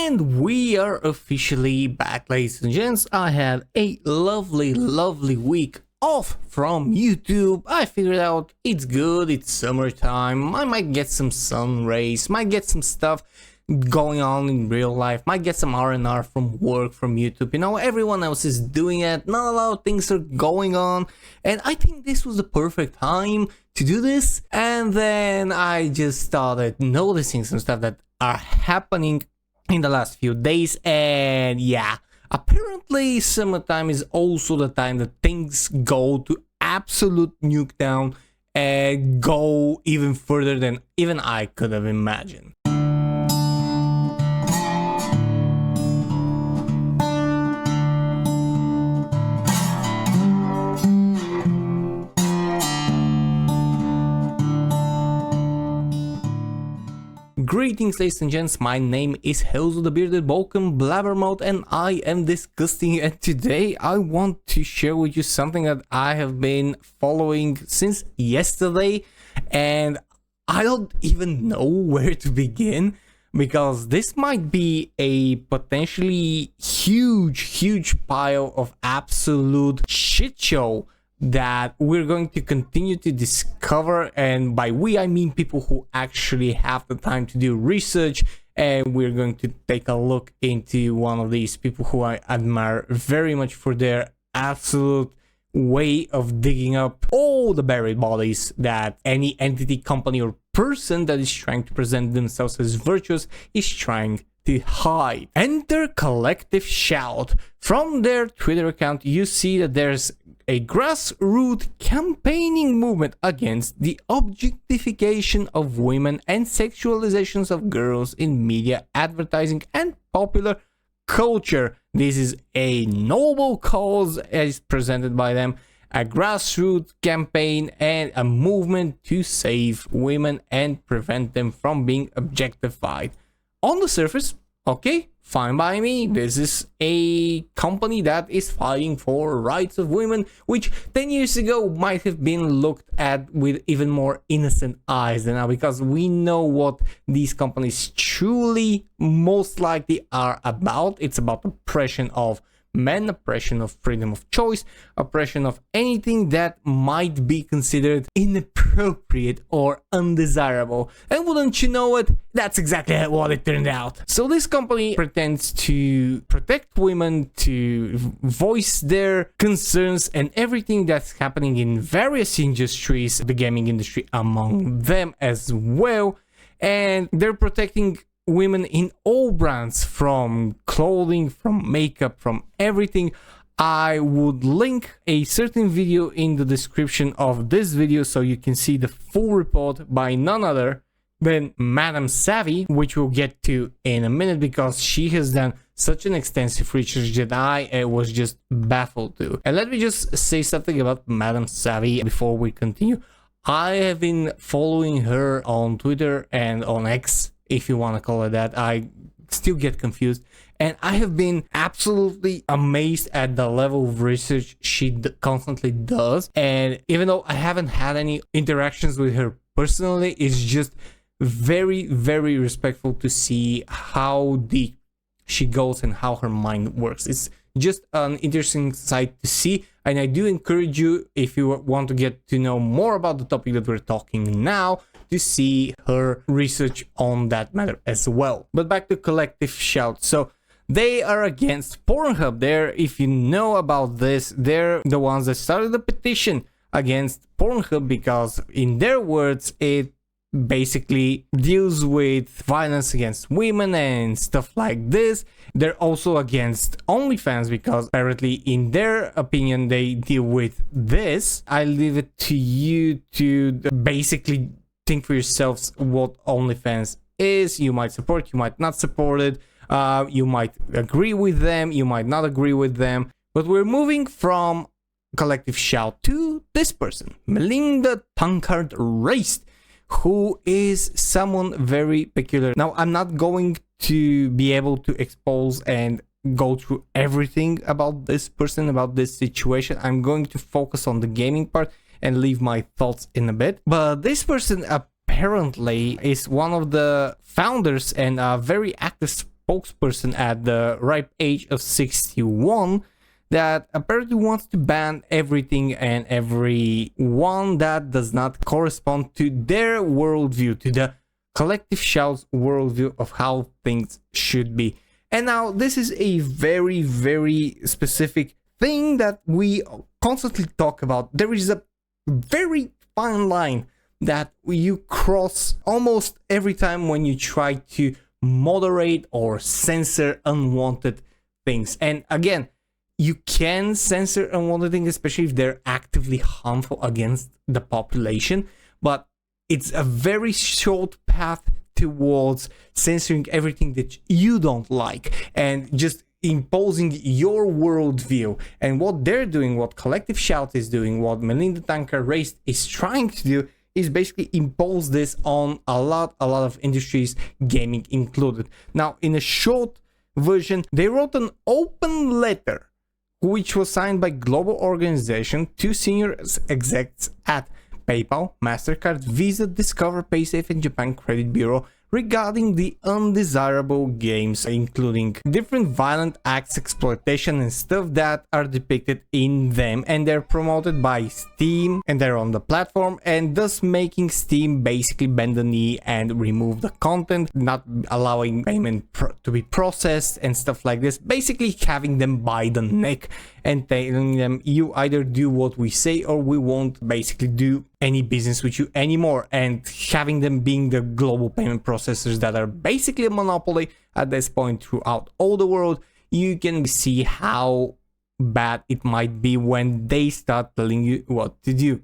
And we are officially back, ladies and gents. I had a lovely week off from YouTube. I figured out it's good, it's summertime, I might get some sun rays, might get some stuff going on in real life, might get some R&R from work, from YouTube. You know, everyone else is doing it, not a lot of things are going on, and I think this was the perfect time to do this. And then I just started noticing some stuff that are happening in the last few days, and yeah, apparently summertime is also the time that things go to absolute nuke down and go even further than even I could have imagined. Greetings, ladies and gents, my name is Helzo the Bearded Balkan Blabbermouth, and I am discussing, and today I want to share with you something that I have been following since yesterday, and I don't even know where to begin, because this might be a potentially huge pile of absolute shit show that we're going to continue to discover. And by we, I mean people who actually have the time to do research, and we're going to take a look into one of these people who I admire very much for their absolute way of digging up all the buried bodies that any entity, company, or person that is trying to present themselves as virtuous is trying to hide. Enter Collective Shout. From their Twitter account, you see that there's a grassroots campaigning movement against the objectification of women and sexualizations of girls in media, advertising, and popular culture. This is a noble cause as presented by them, a grassroots campaign and a movement to save women and prevent them from being objectified. On the surface, okay, fine by me. This is a company that is fighting for rights of women, which 10 years ago might have been looked at with even more innocent eyes than now, because we know what these companies truly most likely are about. It's about oppression of men, oppression of freedom of choice, oppression of anything that might be considered inappropriate or undesirable. And wouldn't you know it, that's exactly what it turned out. So this company pretends to protect women, to voice their concerns and everything that's happening in various industries, the gaming industry among them as well. And they're protecting women in all brands, from clothing, from makeup, from everything. I would link a certain video in the description of this video so you can see the full report by none other than Madame Savvy, which we'll get to in a minute, because she has done such an extensive research that I was just baffled to. And let me just say something about Madame Savvy before we continue. I have been following her on Twitter and on X, if you want to call it that. I still get confused, and I have been absolutely amazed at the level of research she constantly does. And even though I haven't had any interactions with her personally, it's just very respectful to see how deep she goes and how her mind works. It's just an interesting sight to see, and I do encourage you, if you want to get to know more about the topic that we're talking now, to see her research on that matter as well. But back to Collective Shout. So they are against Pornhub. They're, if you know about this, they're the ones that started the petition against Pornhub, because in their words, it basically deals with violence against women and stuff like this. They're also against OnlyFans, because apparently in their opinion they deal with this. I leave it to you to basically think for yourselves what OnlyFans is. You might support, you might not support it, you might agree with them, you might not agree with them. But we're moving from Collective Shout to this person, Melinda Tankard Raced, who is someone very peculiar. Now, I'm not going to be able to expose and go through everything about this person, about this situation. I'm going to focus on the gaming part and leave my thoughts in a bit. But this person apparently is one of the founders and a very active spokesperson at the ripe age of 61 that apparently wants to ban everything and everyone that does not correspond to their worldview, to the Collective Shout's worldview of how things should be. And now this is a very, very specific thing that we constantly talk about. There is a very fine line that you cross almost every time when you try to moderate or censor unwanted things. And again, you can censor unwanted things, especially if they're actively harmful against the population, but it's a very short path towards censoring everything that you don't like and just imposing your worldview. And what they're doing, what Collective Shout is doing, what Melinda Tanker Race is trying to do, is basically impose this on a lot of industries, gaming included. Now, in a short version, they wrote an open letter which was signed by global organization to senior execs at PayPal, MasterCard, Visa, Discover, PaySafe, and Japan Credit Bureau regarding the undesirable games, including different violent acts, exploitation, and stuff that are depicted in them, and they're promoted by Steam, and they're on the platform, and thus making Steam basically bend the knee and remove the content, not allowing payment to be processed and stuff like this, basically having them by the neck and telling them, you either do what we say or we won't basically do any business with you anymore, and having them being the global payment processors that are basically a monopoly at this point throughout all the world. You can see how bad it might be when they start telling you what to do.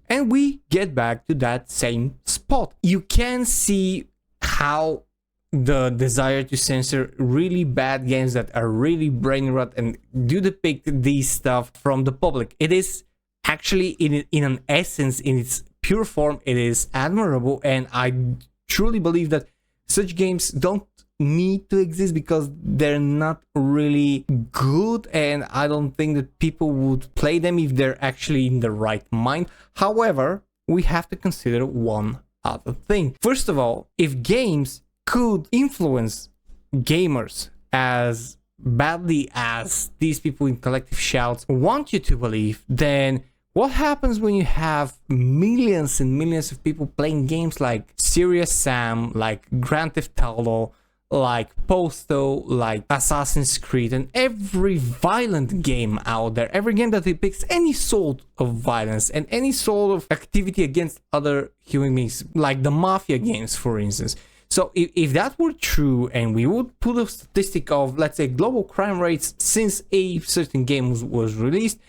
And we get back to that same spot. You can see how the desire to censor really bad games that are really brain rot and do depict these stuff from the public. It is actually in an essence, in its pure form, it is admirable, and I truly believe that such games don't need to exist because they're not really good, and I don't think that people would play them if they're actually in the right mind. However, we have to consider one other thing. First of all, if games could influence gamers as badly as these people in Collective Shouts want you to believe, then what happens when you have millions and millions of people playing games like Serious Sam, like Grand Theft Auto, like Posto, like Assassin's Creed, and every violent game out there, every game that depicts any sort of violence and any sort of activity against other human beings, like the Mafia games, for instance. So if that were true, and we would put a statistic of, let's say, global crime rates since a certain game was released,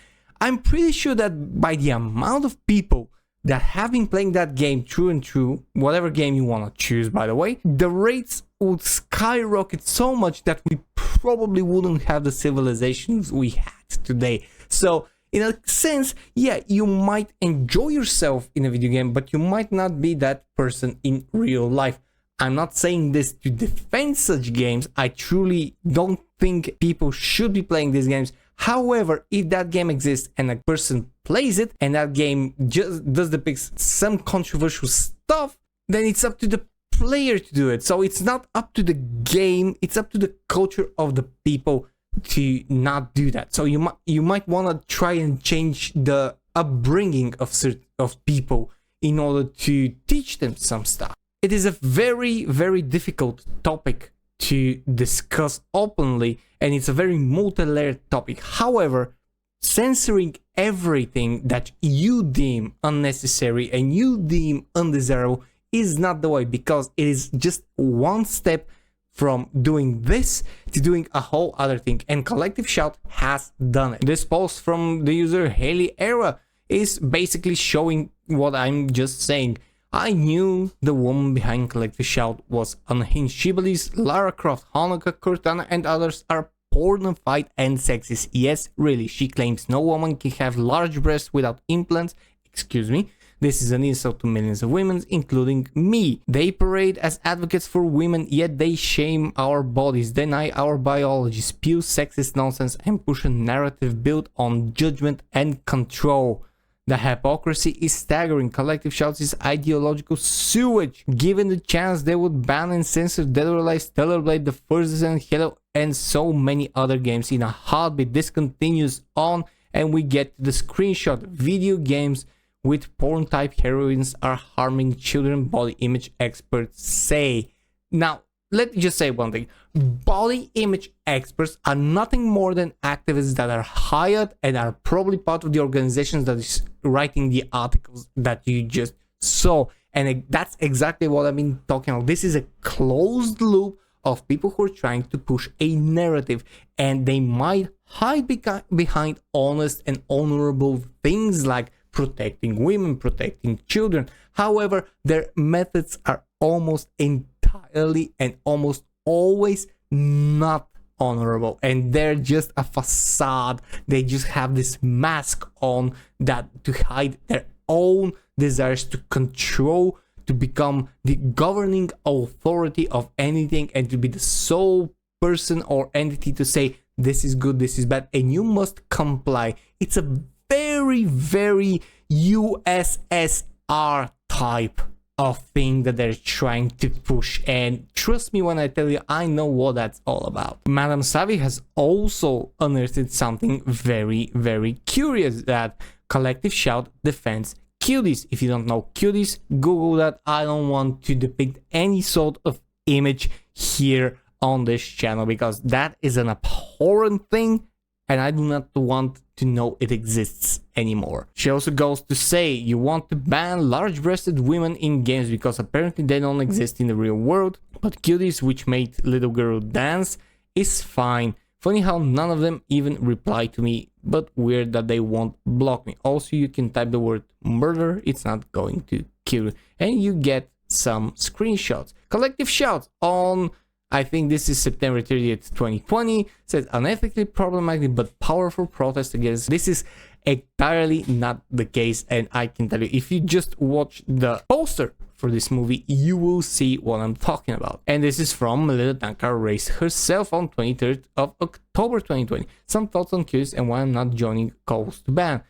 I'm pretty sure that by the amount of people that have been playing that game through and through, whatever game you want to choose, by the way, the rates would skyrocket so much that we probably wouldn't have the civilizations we had today. So in a sense, yeah, you might enjoy yourself in a video game, but you might not be that person in real life. I'm not saying this to defend such games. I truly don't think people should be playing these games. However, if that game exists and a person plays it and that game just does depict some controversial stuff, then it's up to the player to do it. So it's not up to the game, it's up to the culture of the people to not do that. So you might want to try and change the upbringing of people in order to teach them some stuff. It is a very, very difficult topic to discuss openly, and it's a very multi-layered topic. However, censoring everything that you deem unnecessary and you deem undesirable is not the way, because it is just one step from doing this to doing a whole other thing, and Collective Shout has done it. This post from the user Haley Era is basically showing what I'm just saying. I knew the woman behind Collective Shout was unhinged. She believes Lara Croft, Hanukkah, Cortana, and others are pornified and sexist. Yes, really, she claims no woman can have large breasts without implants. Excuse me. This is an insult to millions of women, including me. They parade as advocates for women, yet they shame our bodies, deny our biology, spew sexist nonsense, and push a narrative built on judgment and control. The hypocrisy is staggering. Collective Shouts is ideological sewage. Given the chance, they would ban and censor Dead or Alive, Stellar Blade, The First Descent, Halo, and so many other games in a heartbeat. This continues on, and we get to the screenshot. Video games with porn-type heroines are harming children, body image experts say. Now, let me just say one thing. Body image experts are nothing more than activists that are hired and are probably part of the organizations that is writing the articles that you just saw. And that's exactly what I've been talking about. This is a closed loop of people who are trying to push a narrative, and they might hide behind honest and honorable things like protecting women, protecting children. However, their methods are almost entirely and almost always not honorable, and they're just a facade. They just have this mask on that to hide their own desires to control, to become the governing authority of anything, and to be the sole person or entity to say this is good, this is bad, and you must comply. It's a very, very USSR type of thing that they're trying to push, and trust me when I tell you, I know what that's all about. Madame Savi has also unearthed something very, very curious, that Collective Shout defends cuties. If you don't know cuties, Google that. I don't want to depict any sort of image here on this channel because that is an abhorrent thing, and I do not want to know it exists anymore. She also goes to say, you want to ban large-breasted women in games because apparently they don't exist in the real world, but cuties which made little girl dance is fine. Funny how none of them even reply to me, but weird that they won't block me. Also, you can type the word murder, it's not going to kill you, and you get some screenshots. Collective Shout on, I think this is September 30th, 2020, says unethically problematic but powerful protest against. This is entirely not the case, and I can tell you, if you just watch the poster for this movie, you will see what I'm talking about. And this is from Melita Tankar Race herself on 23rd of October 2020. Some thoughts on cuties and why I'm not joining calls to ban.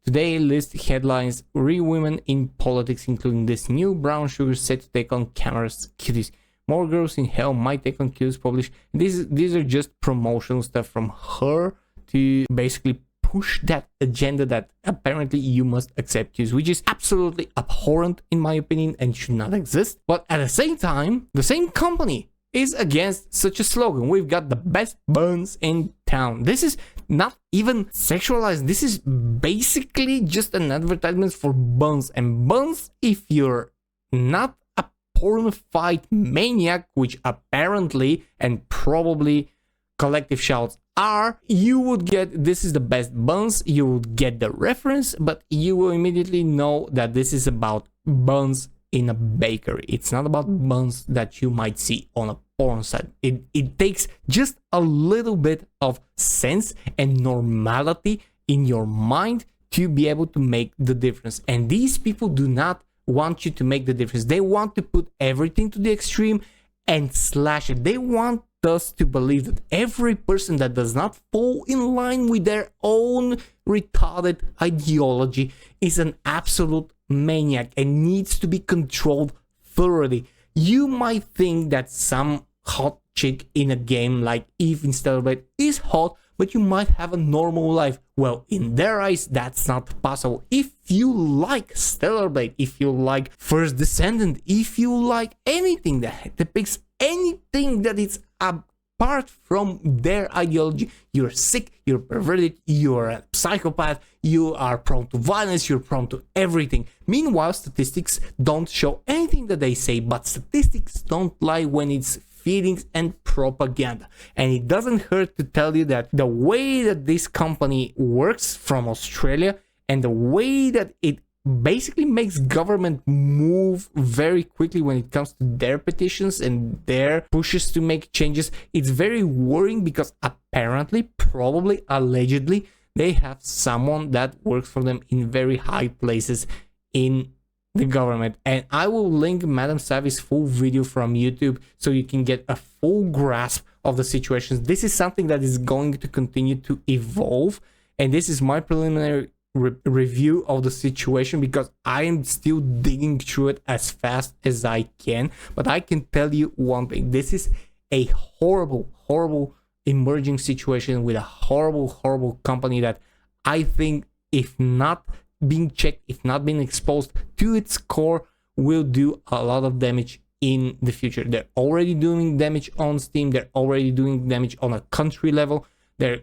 Today list headlines: real women in politics, including this new brown sugar set to take on cameras, cuties. More girls in hell might take on cuties published. These are just promotional stuff from her to basically push that agenda that apparently you must accept cuties, which is absolutely abhorrent in my opinion and should not exist. But at the same time, the same company is against such a slogan. We've got the best buns in town. This is not even sexualized. This is basically just an advertisement for buns. And buns, if you're not a pornified maniac, which apparently and probably Collective Shouts are, you would get this is the best buns, you would get the reference, but you will immediately know that this is about buns in a bakery. It's not about buns that you might see on a porn site. It takes just a little bit of sense and normality in your mind to be able to make the difference. And these people do not want you to make the difference. They want to put everything to the extreme and slash it. They want us to believe that every person that does not fall in line with their own retarded ideology is an absolute maniac and needs to be controlled thoroughly. You might think that some hot chick in a game like Eve in Stellar Blade is hot, but you might have a normal life. Well, in their eyes, that's not possible. If you like Stellar Blade, if you like First Descendant, if you like anything that depicts anything that is apart from their ideology, you're sick, you're perverted, you're a psychopath, you are prone to violence, you're prone to everything. Meanwhile, statistics don't show anything that they say, but statistics don't lie when it's feelings and propaganda. And it doesn't hurt to tell you that the way that this company works from Australia and the way that it basically makes government move very quickly when it comes to their petitions and their pushes to make changes, it's very worrying because apparently, probably, allegedly, they have someone that works for them in very high places in the government. And I will link Madame Savi's full video from YouTube so you can get a full grasp of the situations. This is something that is going to continue to evolve, and this is my preliminary review of the situation, because I am still digging through it as fast as I can. But I can tell you one thing: this is a horrible emerging situation with a horrible company that I think, if not being checked, if not being exposed to its core, will do a lot of damage in the future. They're already doing damage on Steam. They're already doing damage on a country level. They're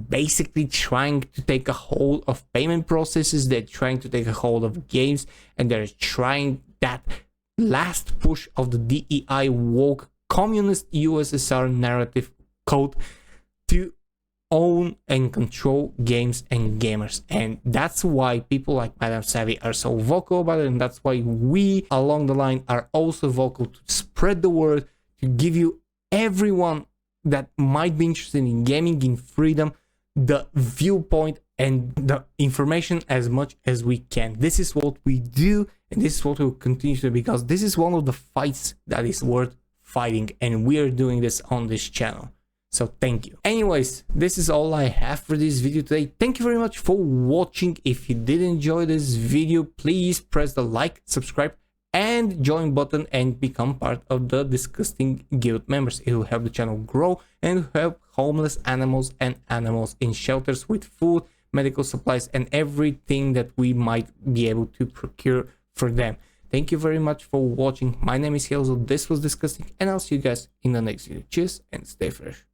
basically trying to take a hold of payment processes. They're trying to take a hold of games, and they're trying that last push of the DEI woke communist USSR narrative code to own and control games and gamers. And that's why people like Madame Savvy are so vocal about it, and that's why we along the line are also vocal, to spread the word, to give you, everyone that might be interested in gaming, in freedom, the viewpoint and the information as much as we can. This is what we do, and this is what we'll continue to do, because this is one of the fights that is worth fighting, and we are doing this on this channel. So thank you. Anyways, this is all I have for this video today. Thank you very much for watching. If you did enjoy this video, please press the like, subscribe, and join button and become part of the DiscussThing Guild members. It will help the channel grow and help homeless animals and animals in shelters with food, medical supplies, and everything that we might be able to procure for them. Thank you very much for watching. My name is Helzo. This was DiscussThing, and I'll see you guys in the next video. Cheers and stay fresh.